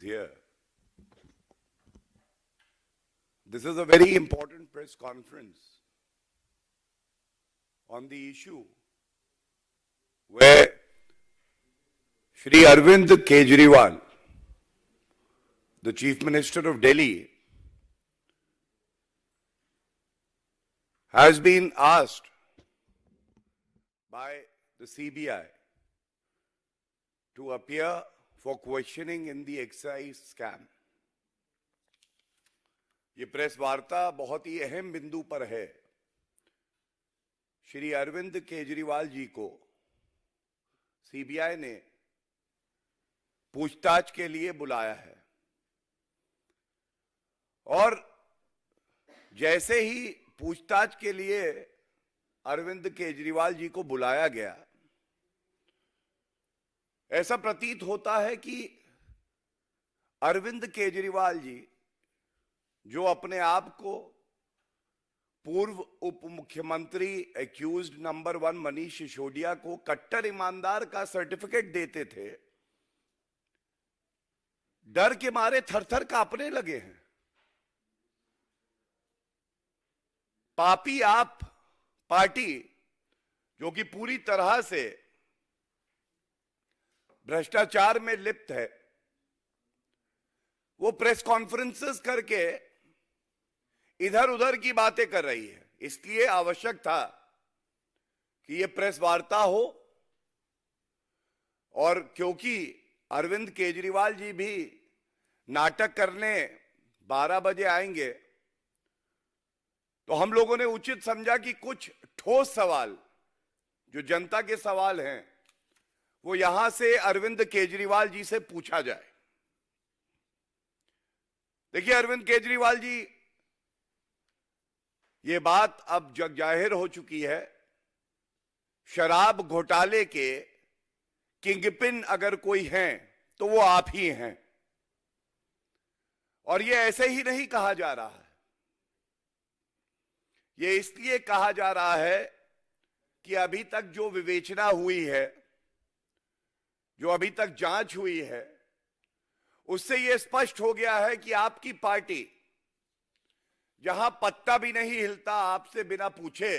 Here. This is a very important press conference on the issue where Shri Arvind Kejriwal, the Chief Minister of Delhi, has been asked by the CBI to appear for questioning in the excise scam. ये press वार्ता बहुत ही अहम बिंदु पर है। श्री अरविंद केजरीवाल जी को CBI ने पूछताछ के लिए बुलाया है और जैसे ही पूछताछ के लिए अरविंद केजरीवाल जी को बुलाया गया, ऐसा प्रतीत होता है कि अरविंद केजरीवाल जी, जो अपने आप को पूर्व उप मुख्यमंत्री एक्यूज्ड नंबर 1 मनीष सिसोदिया को कट्टर ईमानदार का सर्टिफिकेट देते थे, डर के मारे थरथर कांपने लगे हैं। पापी आप पार्टी, जो कि पूरी तरह से भ्रष्टाचार में लिप्त है, वो प्रेस कॉन्फ्रेंसेस करके इधर उधर की बातें कर रही है। इसलिए आवश्यक था कि ये प्रेस वार्ता हो, और क्योंकि अरविंद केजरीवाल जी भी नाटक करने 12 बजे आएंगे, तो हम लोगों ने उचित समझा कि कुछ ठोस सवाल, जो जनता के सवाल हैं, वो यहां से अरविंद केजरीवाल जी से पूछा जाए। देखिए अरविंद केजरीवाल जी, ये बात अब जग जाहिर हो चुकी है, शराब घोटाले के किंगपिन अगर कोई हैं तो वो आप ही हैं। और ये ऐसे ही नहीं कहा जा रहा है, ये इसलिए कहा जा रहा है कि अभी तक जो विवेचना हुई है, जो अभी तक जांच हुई है, उससे यह स्पष्ट हो गया है कि आपकी पार्टी, जहां पत्ता भी नहीं हिलता आपसे बिना पूछे,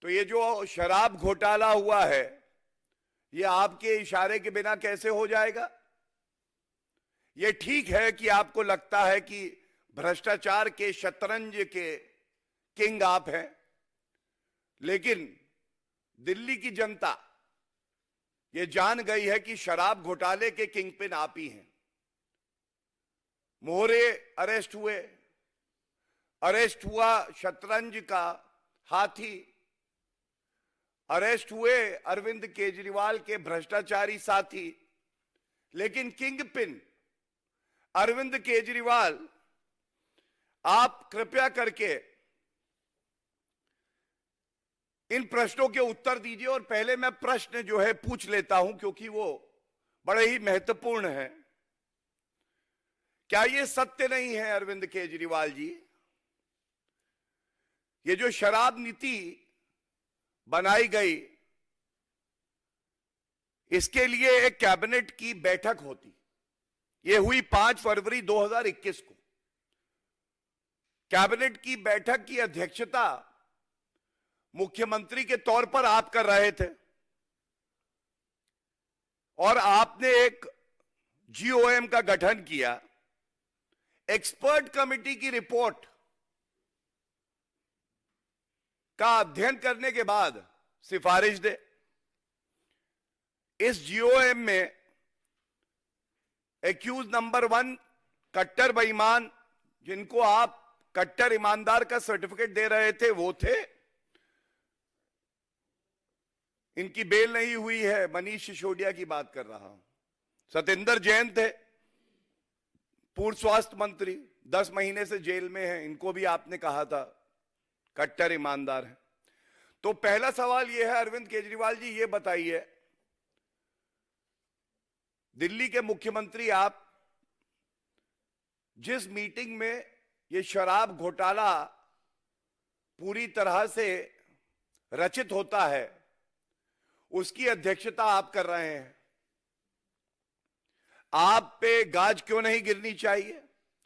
तो ये जो शराब घोटाला हुआ है, ये आपके इशारे के बिना कैसे हो जाएगा? ये ठीक है कि आपको लगता है कि भ्रष्टाचार के शतरंज के किंग आप हैं, लेकिन दिल्ली की जनता ये जान गई है कि शराब घोटाले के किंगपिन आप ही हैं। मोहरे अरेस्ट हुए, अरेस्ट हुआ शतरंज का हाथी, अरेस्ट हुए अरविंद केजरीवाल के भ्रष्टाचारी साथी, लेकिन किंगपिन अरविंद केजरीवाल, आप कृपया करके इन प्रश्नों के उत्तर दीजिए। और पहले मैं प्रश्न जो है पूछ लेता हूं, क्योंकि वो बड़े ही महत्वपूर्ण है। क्या ये सत्य नहीं है अरविंद केजरीवाल जी, ये जो शराब नीति बनाई गई, इसके लिए एक कैबिनेट की बैठक होती, ये हुई 5 फरवरी 2021 को। कैबिनेट की बैठक की अध्यक्षता मुख्यमंत्री के तौर पर आप कर रहे थे, और आपने एक जीओएम का गठन किया, एक्सपर्ट कमेटी की रिपोर्ट का अध्ययन करने के बाद सिफारिश दे। इस जीओएम में एक्यूज नंबर 1 कट्टर बेईमान, जिनको आप कट्टर ईमानदार का सर्टिफिकेट दे रहे थे, वो थे। इनकी बेल नहीं हुई है, मनीष सिसोदिया की बात कर रहा हूं। सत्येंद्र जैन थे, पूर्व स्वास्थ्य मंत्री, 10 महीने से जेल में हैं, इनको भी आपने कहा था कट्टर ईमानदार है। तो पहला सवाल यह है, अरविंद केजरीवाल जी ये बताइए, दिल्ली के मुख्यमंत्री आप, जिस मीटिंग में ये शराब घोटाला पूरी तरह से रचित होता है, उसकी अध्यक्षता आप कर रहे हैं। आप पे गाज क्यों नहीं गिरनी चाहिए?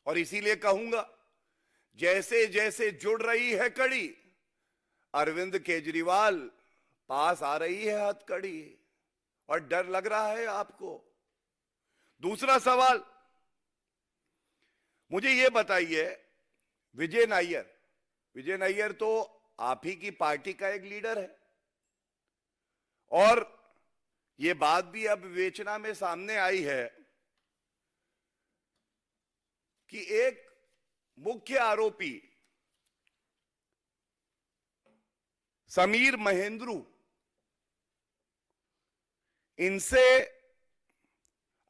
और इसीलिए कहूंगा, जैसे जैसे जुड़ रही है कड़ी, अरविंद केजरीवाल पास आ रही है हथकड़ी, और डर लग रहा है आपको। दूसरा सवाल, मुझे यह बताइए, विजय नायर तो आप ही की पार्टी का एक लीडर है, और यह बात भी अब विवेचना में सामने आई है कि एक मुख्य आरोपी समीर महेंद्रू, इनसे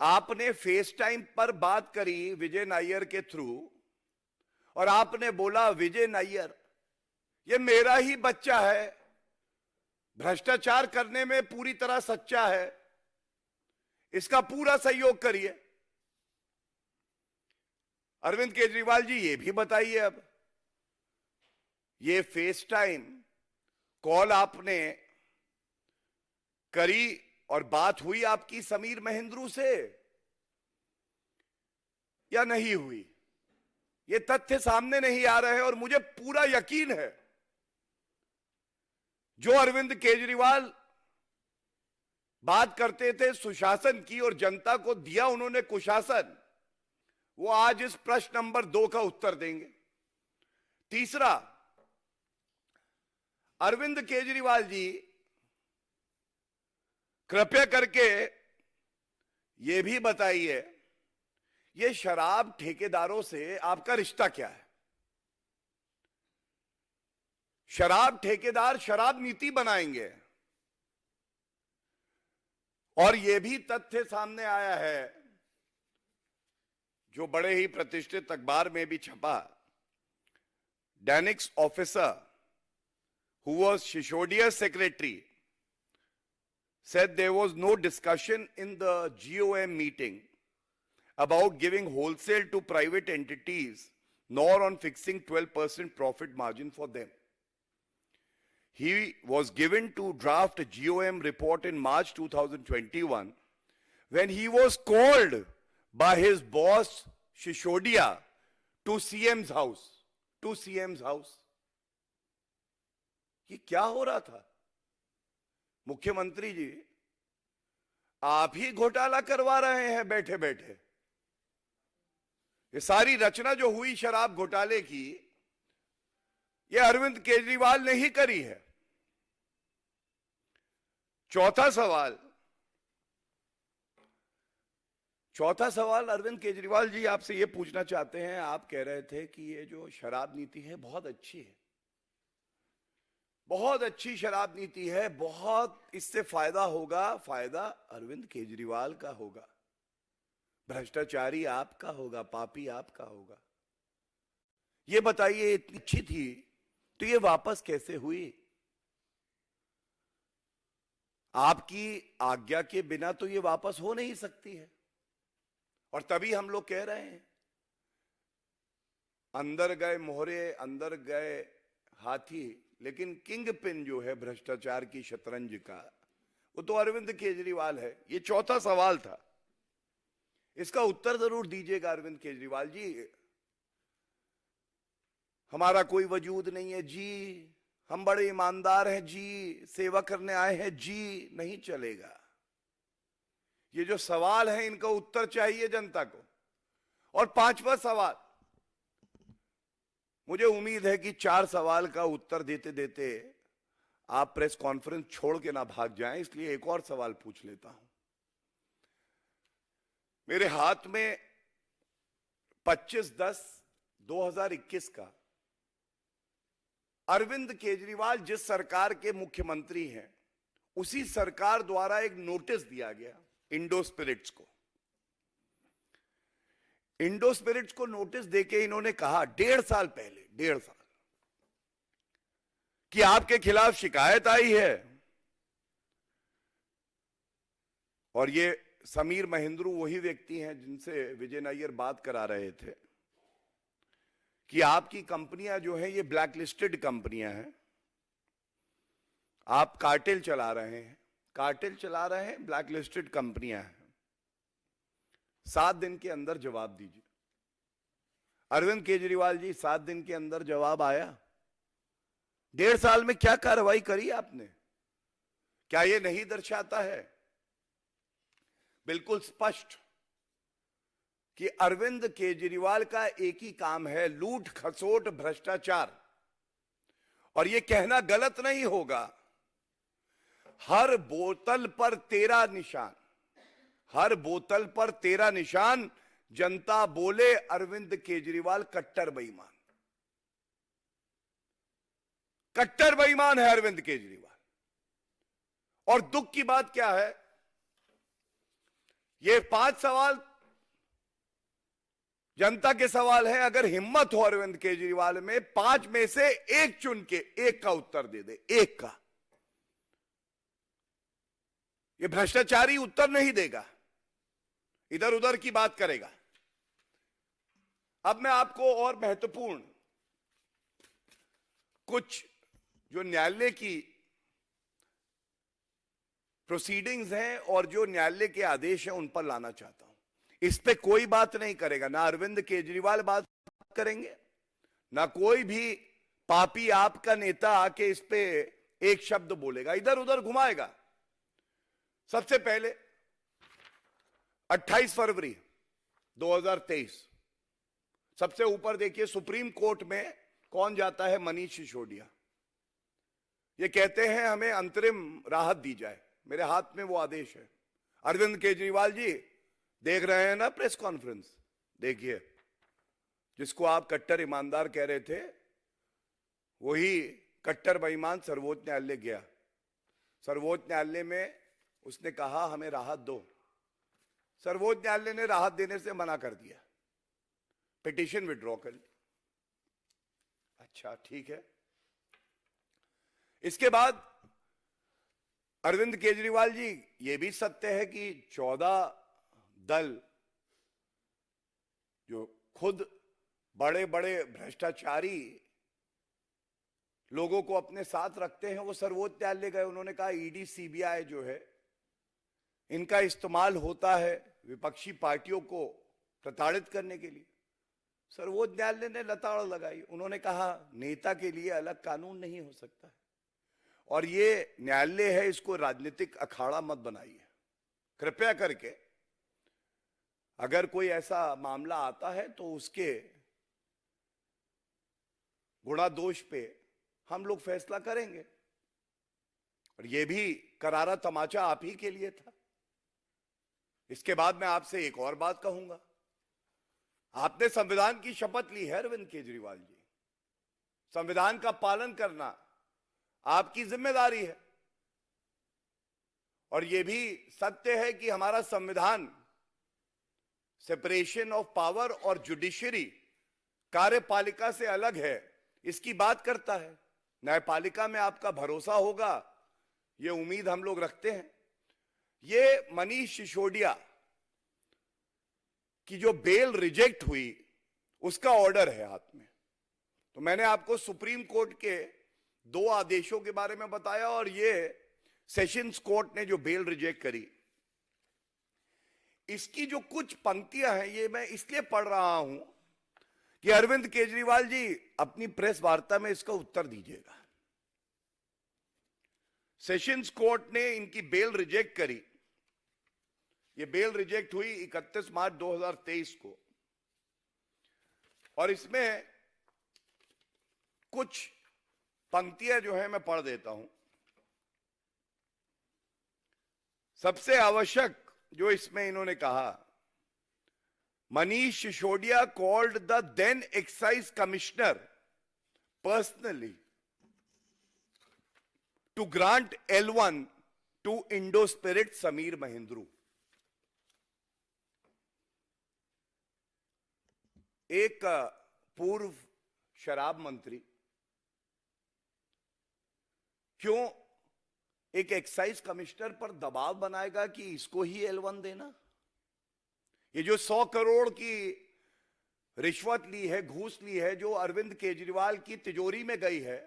आपने फेस टाइम पर बात करी विजय नायर के थ्रू, और आपने बोला विजय नायर ये मेरा ही बच्चा है, भ्रष्टाचार करने में पूरी तरह सच्चा है, इसका पूरा सहयोग करिए। अरविंद केजरीवाल जी ये भी बताइए, अब ये फेस टाइम कॉल आपने करी और बात हुई आपकी समीर महेंद्रू से या नहीं हुई? ये तथ्य सामने नहीं आ रहे, और मुझे पूरा यकीन है जो अरविंद केजरीवाल बात करते थे सुशासन की और जनता को दिया उन्होंने कुशासन, वो आज इस प्रश्न नंबर 2 का उत्तर देंगे। तीसरा, अरविंद केजरीवाल जी कृपया करके यह भी बताइए, ये शराब ठेकेदारों से आपका रिश्ता क्या है? शराब ठेकेदार शराब नीति बनाएंगे, और यह भी तथ्य सामने आया है जो बड़े ही प्रतिष्ठित अखबार में भी छपा, डैनिक्स officer who was Shisodia's secretary said there was no discussion in the GOM meeting about giving wholesale to private entities nor on fixing 12% profit margin for them. He was given to draft a GOM report in March 2021 when he was called by his boss Shishodia to CM's house. ये क्या हो रहा था? मुख्यमंत्री जी आप ही घोटाला करवा रहे हैं बैठे बैठे। ये सारी रचना जो हुई शराब घोटाले की, ये अरविंद केजरीवाल ने ही करी है। चौथा सवाल अरविंद केजरीवाल जी आपसे ये पूछना चाहते हैं, आप कह रहे थे कि ये जो शराब नीति है बहुत अच्छी है, बहुत अच्छी शराब नीति है, बहुत इससे फायदा होगा, फायदा अरविंद केजरीवाल का होगा, भ्रष्टाचारी आपका होगा, पापी आपका होगा। ये बताइए, इतनी अच्छी थी तो ये वापस कैसे हुई? आपकी आज्ञा के बिना तो ये वापस हो नहीं सकती है, और तभी हम लोग कह रहे हैं अंदर गए मोहरे, अंदर गए हाथी, लेकिन किंग पिन जो है भ्रष्टाचार की शतरंज का, वो तो अरविंद केजरीवाल है। ये चौथा सवाल था, इसका उत्तर जरूर दीजिएगा अरविंद केजरीवाल जी। हमारा कोई वजूद नहीं है जी, हम बड़े ईमानदार हैं जी, सेवा करने आए हैं जी, नहीं चलेगा। ये जो सवाल है इनका उत्तर चाहिए जनता को। और पांचवा सवाल, मुझे उम्मीद है कि 4 सवाल का उत्तर देते देते आप प्रेस कॉन्फ्रेंस छोड़ के ना भाग जाएं, इसलिए एक और सवाल पूछ लेता हूं। मेरे हाथ में 25/10/2021 का अरविंद केजरीवाल जिस सरकार के मुख्यमंत्री हैं, उसी सरकार द्वारा एक नोटिस दिया गया इंडो स्पिरिट्स को। इंडो स्पिरिट्स को नोटिस देके इन्होंने कहा 1.5 साल पहले, 1.5 साल, कि आपके खिलाफ शिकायत आई है। और ये समीर महेंद्रू वही व्यक्ति हैं जिनसे विजय नायर बात करा रहे थे कि आपकी कंपनियां जो हैं ये ब्लैक लिस्टेड कंपनियां हैं, आप कार्टेल चला रहे हैं, ब्लैक लिस्टेड कंपनियां हैं। 7 दिन के अंदर जवाब दीजिए। अरविंद केजरीवाल जी, 7 दिन के अंदर जवाब आया? 1.5 साल में क्या कार्रवाई करी आपने? क्या यह नहीं दर्शाता है बिल्कुल स्पष्ट कि अरविंद केजरीवाल का एक ही काम है, लूट खसोट भ्रष्टाचार। और यह कहना गलत नहीं होगा, हर बोतल पर 13 निशान, हर बोतल पर 13 निशान। जनता बोले अरविंद केजरीवाल कट्टर बेईमान, कट्टर बेईमान है अरविंद केजरीवाल। और दुख की बात क्या है, ये 5 सवाल जनता के सवाल है। अगर हिम्मत हो अरविंद केजरीवाल में, 5 में से एक चुन के एक का उत्तर दे दे, एक का। ये भ्रष्टाचारी उत्तर नहीं देगा, इधर उधर की बात करेगा। अब मैं आपको और महत्वपूर्ण कुछ जो न्यायालय की प्रोसीडिंग्स हैं और जो न्यायालय के आदेश हैं उन पर लाना चाहता हूं। इस पे कोई बात नहीं करेगा, ना अरविंद केजरीवाल बात करेंगे, ना कोई भी पापी आपका नेता आके इस पे एक शब्द बोलेगा, इधर उधर घुमाएगा। सबसे पहले 28 फरवरी 2023, सबसे ऊपर देखिए, सुप्रीम कोर्ट में कौन जाता है? मनीष सिसोदिया। ये कहते हैं हमें अंतरिम राहत दी जाए। मेरे हाथ में वो आदेश है। अरविंद केजरीवाल जी देख रहे हैं ना प्रेस कॉन्फ्रेंस, देखिए, जिसको आप कट्टर ईमानदार कह रहे थे, वही कट्टर बेईमान सर्वोच्च न्यायालय गया। सर्वोच्च न्यायालय में उसने कहा हमें राहत दो। सर्वोच्च न्यायालय ने राहत देने से मना कर दिया, पिटीशन विड्रॉ कर ली। अच्छा, ठीक है। इसके बाद अरविंद केजरीवाल जी, यह भी सत्य है कि 14 दल जो खुद बड़े बड़े भ्रष्टाचारी लोगों को अपने साथ रखते हैं, वो सर्वोच्च न्यायालय गए। उन्होंने कहा ईडी सीबीआई जो है, इनका इस्तेमाल होता है विपक्षी पार्टियों को प्रताड़ित करने के लिए। सर्वोच्च न्यायालय ने लताड़ लगाई। उन्होंने कहा नेता के लिए अलग कानून नहीं हो सकता है, और ये न्यायालय है, इसको राजनीतिक अखाड़ा मत बनाइए कृपया करके। अगर कोई ऐसा मामला आता है तो उसके गुणा दोष पे हम लोग फैसला करेंगे। और यह भी करारा तमाचा आप ही के लिए था। इसके बाद मैं आपसे एक और बात कहूंगा। आपने संविधान की शपथ ली है अरविंद केजरीवाल जी, संविधान का पालन करना आपकी जिम्मेदारी है। और यह भी सत्य है कि हमारा संविधान सेपरेशन ऑफ पावर और जुडिशरी, कार्यपालिका से अलग है, इसकी बात करता है। न्यायपालिका में आपका भरोसा होगा, यह उम्मीद हम लोग रखते हैं। ये मनीष सिसोदिया की जो बेल रिजेक्ट हुई, उसका ऑर्डर है हाथ में। तो मैंने आपको सुप्रीम कोर्ट के 2 आदेशों के बारे में बताया, और ये सेशंस कोर्ट ने जो बेल रिजेक्ट करी, इसकी जो कुछ पंक्तियां हैं, ये मैं इसलिए पढ़ रहा हूं कि अरविंद केजरीवाल जी अपनी प्रेस वार्ता में इसका उत्तर दीजिएगा। सेशंस कोर्ट ने इनकी बेल रिजेक्ट करी। ये बेल रिजेक्ट हुई 31 मार्च 2023 को, और इसमें कुछ पंक्तियां जो है मैं पढ़ देता हूं। सबसे आवश्यक जो इसमें इन्होंने कहा, Manish Sisodia called the then excise commissioner personally to grant L1 to Indo Spirit Sameer Mahendru. एक पूर्व शराब मंत्री क्यों एक एक्साइज कमिश्नर पर दबाव बनाएगा कि इसको ही L1 देना? ये जो 100 करोड़ की रिश्वत ली है, घूस ली है, जो अरविंद केजरीवाल की तिजोरी में गई है,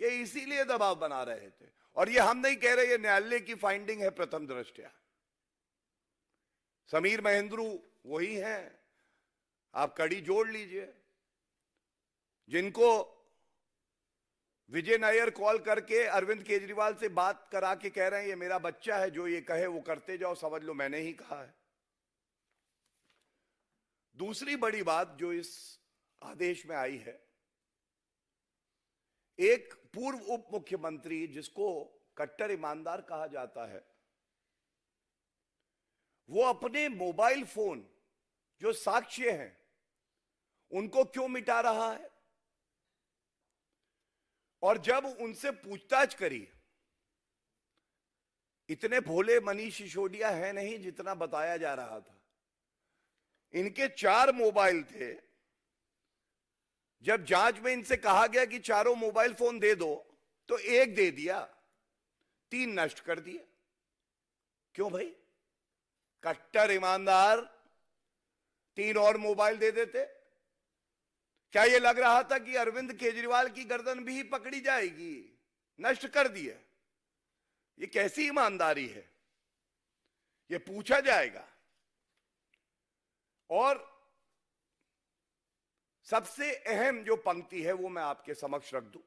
ये इसीलिए दबाव बना रहे थे। और ये हम नहीं कह रहे, ये न्यायालय की फाइंडिंग है प्रथम दृष्टया। समीर महेंद्रू वही हैं। आप कड़ी जोड़ लीजिए। जिनको विजय नायर कॉल करके अरविंद केजरीवाल से बात करा के कह रहे हैं ये मेरा बच्चा है, जो ये कहे वो करते जाओ, समझ लो मैंने ही कहा है। दूसरी बड़ी बात जो इस आदेश में आई है, एक पूर्व उप मुख्यमंत्री जिसको कट्टर ईमानदार कहा जाता है, वो अपने मोबाइल फोन जो साक्ष्य हैं उनको क्यों मिटा रहा है? और जब उनसे पूछताछ करी, इतने भोले मनीष सिसोदिया है नहीं जितना बताया जा रहा था। इनके 4 मोबाइल थे। जब जांच में इनसे कहा गया कि चारों मोबाइल फोन दे दो, तो एक दे दिया, 3 नष्ट कर दिए। क्यों भाई? कट्टर ईमानदार 3 और मोबाइल दे देते। क्या यह लग रहा था कि अरविंद केजरीवाल की गर्दन भी पकड़ी जाएगी? नष्ट कर दिया। ये कैसी ईमानदारी है? ये पूछा जाएगा। और सबसे अहम जो पंक्ति है वो मैं आपके समक्ष रख दूं,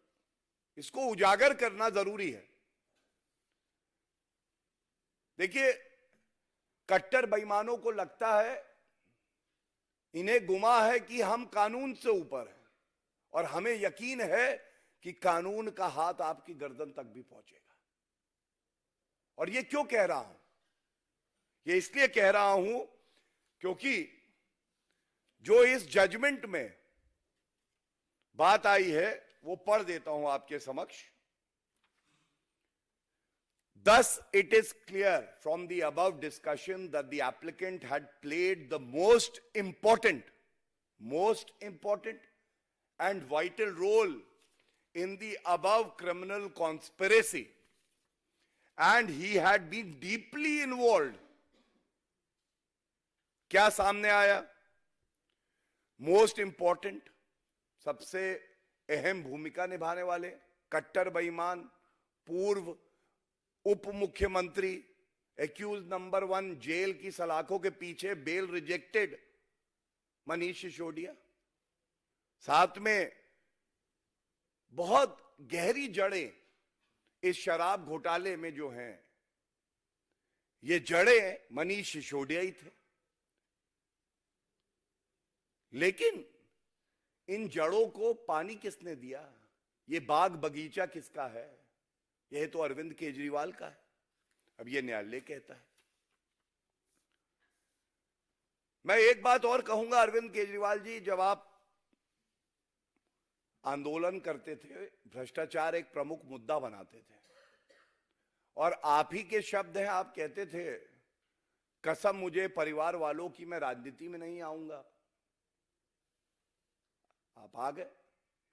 इसको उजागर करना जरूरी है। देखिए, कट्टर बेईमानों को लगता है, इन्हें गुमा है कि हम कानून से ऊपर हैं, और हमें यकीन है कि कानून का हाथ आपकी गर्दन तक भी पहुंचेगा। और ये क्यों कह रहा हूं? ये इसलिए कह रहा हूं क्योंकि जो इस जजमेंट में बात आई है वो पढ़ देता हूं आपके समक्ष। Thus, it is clear from the above discussion that the applicant had played the most important and vital role in the above criminal conspiracy, and he had been deeply involved. क्या सामने आया? मोस्ट इंपॉर्टेंट, सबसे अहम भूमिका निभाने वाले, कट्टर बेईमान, पूर्व उप मुख्यमंत्री, एक्यूज नंबर 1, जेल की सलाखों के पीछे, बेल रिजेक्टेड मनीष सिसोदिया। साथ में बहुत गहरी जड़ें इस शराब घोटाले में जो हैं, ये जड़ें मनीष सिसोदिया ही थे। लेकिन इन जड़ों को पानी किसने दिया? ये बाग बगीचा किसका है? यह तो अरविंद केजरीवाल का है। अब ये न्यायालय कहता है। मैं एक बात और कहूंगा, अरविंद केजरीवाल जी, जब आप आंदोलन करते थे, भ्रष्टाचार एक प्रमुख मुद्दा बनाते थे, और आप ही के शब्द हैं, आप कहते थे, कसम मुझे परिवार वालों की, मैं राजनीति में नहीं आऊंगा। आप आ गए।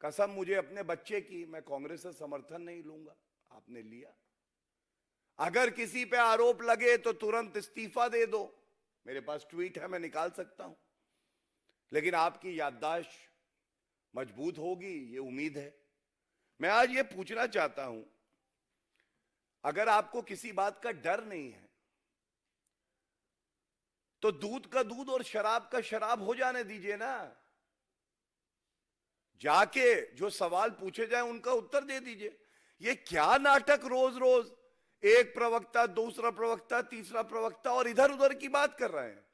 कसम मुझे अपने बच्चे की, मैं कांग्रेस से समर्थन नहीं लूंगा। आपने लिया। अगर किसी पे आरोप लगे तो तुरंत इस्तीफा दे दो। मेरे पास ट्वीट है, मैं निकाल सकता हूं। लेकिन आपकी याददाश्त मजबूत होगी, ये उम्मीद है। मैं आज ये पूछना चाहता हूं, अगर आपको किसी बात का डर नहीं है तो दूध का दूध और शराब का शराब हो जाने दीजिए ना। जाके जो सवाल पूछे जाए उनका उत्तर दे दीजिए। ये क्या नाटक, रोज रोज एक प्रवक्ता, दूसरा प्रवक्ता, तीसरा प्रवक्ता, और इधर उधर की बात कर रहे हैं।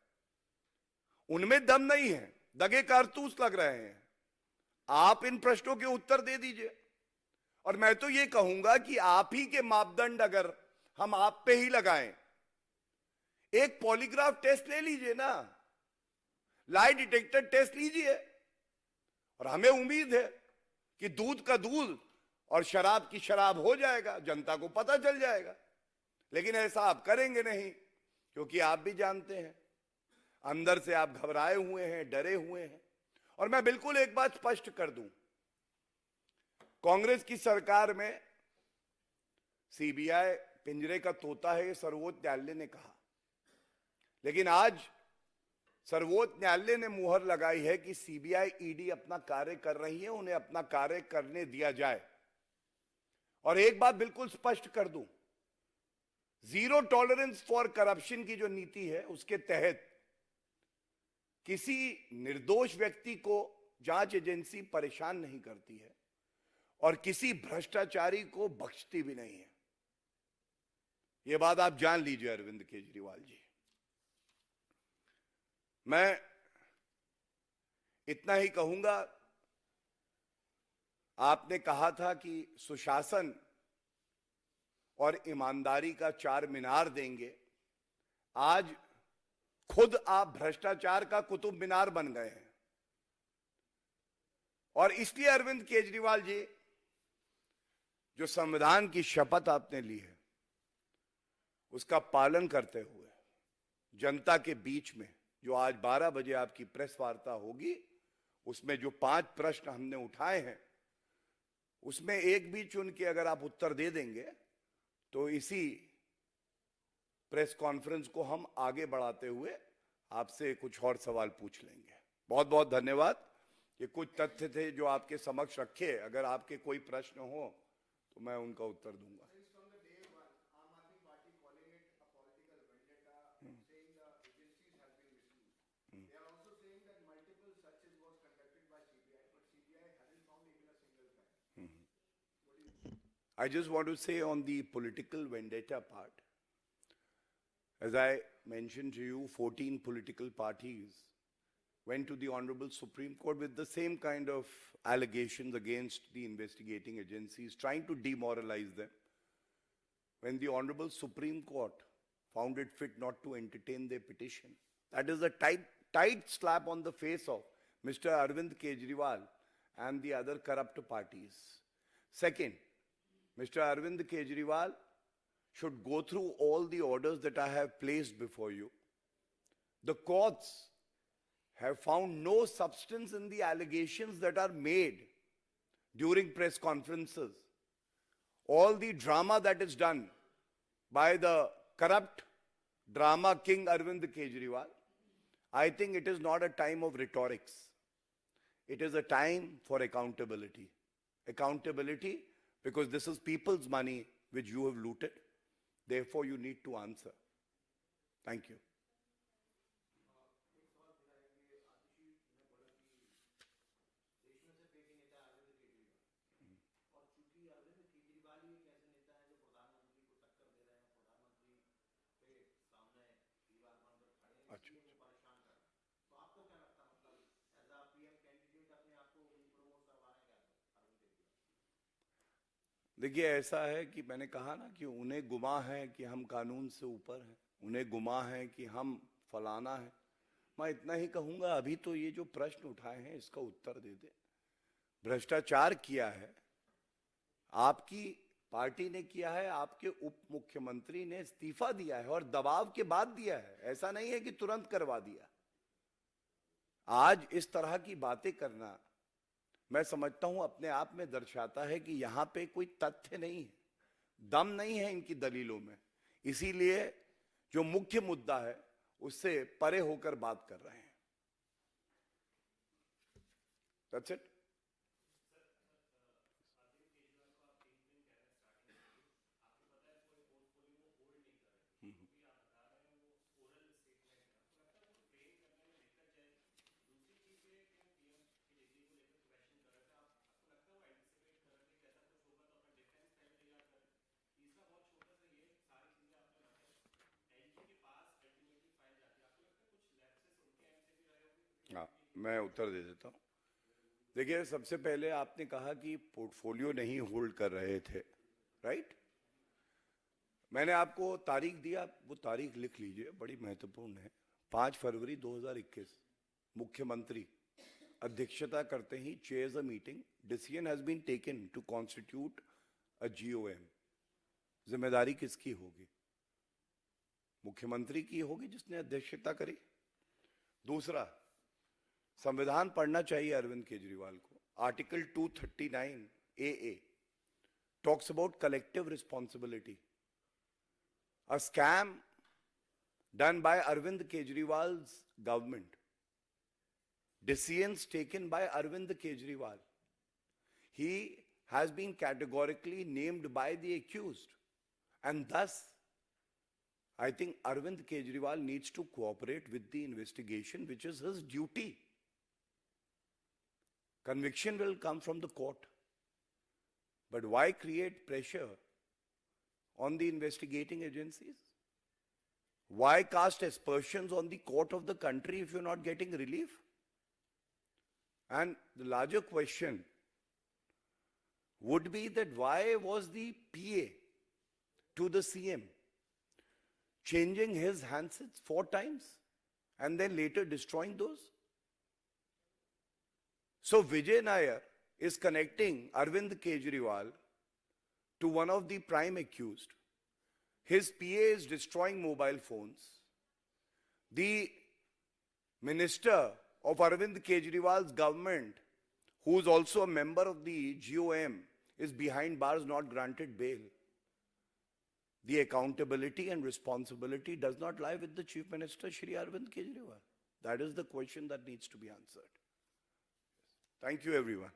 उनमें दम नहीं है, दगे कारतूस लग रहे हैं। आप इन प्रश्नों के उत्तर दे दीजिए। और मैं तो ये कहूंगा कि आप ही के मापदंड अगर हम आप पे ही लगाएं, एक पॉलीग्राफ टेस्ट ले लीजिए ना, लाई डिटेक्टर टेस्ट लीजिए, और हमें उम्मीद है कि दूध का दूध और शराब की शराब हो जाएगा, जनता को पता चल जाएगा। लेकिन ऐसा आप करेंगे नहीं, क्योंकि आप भी जानते हैं अंदर से आप घबराए हुए हैं, डरे हुए हैं। और मैं बिल्कुल एक बात स्पष्ट कर दूं, कांग्रेस की सरकार में सीबीआई पिंजरे का तोता है, सर्वोच्च न्यायालय ने कहा। लेकिन आज सर्वोच्च न्यायालय ने मुहर लगाई है कि सीबीआई, ईडी अपना कार्य कर रही है, उन्हें अपना कार्य करने दिया जाए। और एक बात बिल्कुल स्पष्ट कर दूं, जीरो टॉलरेंस फॉर करप्शन की जो नीति है, उसके तहत किसी निर्दोष व्यक्ति को जांच एजेंसी परेशान नहीं करती है और किसी भ्रष्टाचारी को बख्शती भी नहीं है। यह बात आप जान लीजिए अरविंद केजरीवाल जी। मैं इतना ही कहूंगा, आपने कहा था कि सुशासन और ईमानदारी का चार मीनार देंगे। आज खुद आप भ्रष्टाचार का कुतुब मीनार बन गए हैं। और इसलिए अरविंद केजरीवाल जी, जो संविधान की शपथ आपने ली है उसका पालन करते हुए जनता के बीच में जो आज 12 बजे आपकी प्रेस वार्ता होगी, उसमें जो 5 प्रश्न हमने उठाए हैं उसमें एक भी चुन के अगर आप उत्तर दे देंगे तो इसी प्रेस कॉन्फ्रेंस को हम आगे बढ़ाते हुए आपसे कुछ और सवाल पूछ लेंगे। बहुत बहुत धन्यवाद। ये कुछ तथ्य थे जो आपके समक्ष रखे। अगर आपके कोई प्रश्न हो तो मैं उनका उत्तर दूंगा। I just want to say on the political vendetta part, as I mentioned to you, 14 political parties went to the Honorable Supreme Court with the same kind of allegations against the investigating agencies, trying to demoralize them. When the Honorable Supreme Court found it fit not to entertain their petition, that is a tight slap on the face of Mr. Arvind Kejriwal and the other corrupt parties. Second, Mr. Arvind Kejriwal should go through all the orders that I have placed before you. The courts have found no substance in the allegations that are made during press conferences. All the drama that is done by the corrupt drama king Arvind Kejriwal, I think it is not a time of rhetorics. It is a time for accountability. Accountability because this is people's money which you have looted. Therefore, you need to answer. Thank you. देखिए, ऐसा है कि मैंने कहा ना कि उन्हें गुमा है कि हम कानून से ऊपर हैं, उन्हें गुमा है कि हम फलाना है। मैं इतना ही कहूंगा, अभी तो ये जो प्रश्न उठाए हैं इसका उत्तर दे दे। भ्रष्टाचार किया है, आपकी पार्टी ने किया है, आपके उप मुख्यमंत्री ने इस्तीफा दिया है और दबाव के बाद दिया है। ऐसा नहीं है कि तुरंत करवा दिया। आज इस तरह की बातें करना मैं समझता हूं अपने आप में दर्शाता है कि यहां पे कोई तथ्य नहीं है, दम नहीं है इनकी दलीलों में। इसीलिए जो मुख्य मुद्दा है उससे परे होकर बात कर रहे हैं। That's it. हाँ, मैं उत्तर दे देता हूं। देखिए, सबसे पहले आपने कहा कि पोर्टफोलियो नहीं होल्ड कर रहे थे, राइट? मैंने आपको तारीख दिया, वो तारीख लिख लीजिए, बड़ी महत्वपूर्ण है। 5 फरवरी 2021 मुख्यमंत्री अध्यक्षता करते ही chairs a meeting, decision has been taken to constitute a GOM। जिम्मेदारी किसकी होगी? मुख्यमंत्री की होगी जिसने अध्यक्षता करी। दूसरा, संविधान पढ़ना चाहिए अरविंद केजरीवाल को। Article 239 AA talks about collective responsibility. A scam done by Arvind Kejriwal's government, decisions taken by Arvind Kejriwal. He has been categorically named by the accused, and thus I think Arvind Kejriwal needs to cooperate with the investigation, which is his duty. Conviction will come from the court. But why create pressure on the investigating agencies? Why cast aspersions on the court of the country if you're not getting relief? And the larger question would be that why was the PA to the CM changing his handsets 4 times and then later destroying those? So Vijay Nair is connecting Arvind Kejriwal to one of the prime accused. His PA is destroying mobile phones. The minister of Arvind Kejriwal's government, who is also a member of the GOM, is behind bars, not granted bail. The accountability and responsibility does not lie with the Chief Minister, Shri Arvind Kejriwal. That is the question that needs to be answered. Thank you, everyone.